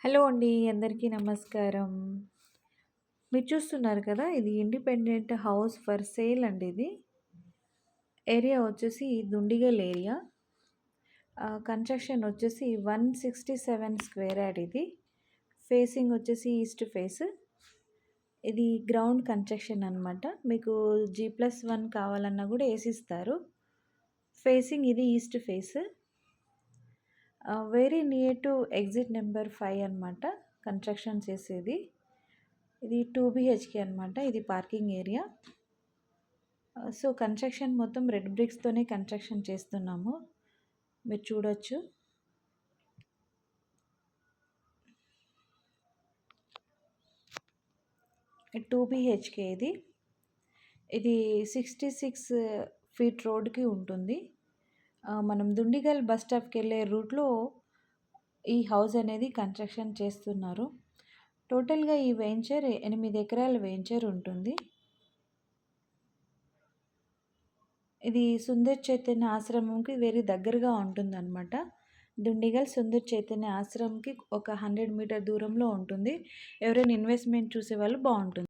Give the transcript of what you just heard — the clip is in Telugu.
హలో అండి. అందరికీ నమస్కారం. మీరు చూస్తున్నారు కదా! ఇది ఇండిపెండెంట్ హౌస్ ఫర్ సేల్ అండి ఇది. ఏరియా వచ్చేసి దుండిగల్ ఏరియా. కన్‌స్ట్రక్షన్ వచ్చేసి 167 స్క్వేర్ యార్డ్ ఇది. ఫేసింగ్ వచ్చేసి ఈస్ట్ ఫేస్. ఇది గ్రౌండ్ కన్‌స్ట్రక్షన్ అనమాట. మీకు G+1 కావాలన్నా కూడా ఏసిస్తారు. ఫేసింగ్ ఇది east face. Very near to exit number 5 అనమాట. కన్‌స్ట్రక్షన్ చేసేది. ఇది 2 బీహెచ్‌కే అనమాట. ఇది పార్కింగ్ ఏరియా. సో, కన్‌స్ట్రక్షన్ మొత్తం రెడ్ బ్రిక్స్‌తోనే కన్‌స్ట్రక్షన్ చేస్తున్నాము. మీరు చూడొచ్చు. ఇది 2 బీహెచ్‌కే ఇది. ఇది 66 ఫీట్ రోడ్‌కి ఉంటుంది. మనం దుండిగల్ బస్ స్టాప్‌కెళ్ళే రూట్‌లో ఈ హౌస్ అనేది కన్‌స్ట్రక్షన్ చేస్తున్నారు. టోటల్‌గా ఈ వెంచర్ 8 ఎకరాల వెంచర్ ఉంటుంది. ఇది సుందర్ చైతన్య ఆశ్రమంకి వెరీ దగ్గరగా ఉంటుందన్నమాట. దుండిగల్ సుందర్ చైతన్య ఆశ్రమంకి ఒక 100 మీటర్ దూరంలో ఉంటుంది. ఎవరైనా ఇన్వెస్ట్‌మెంట్ చూసేవాళ్ళు బావుంటుంది.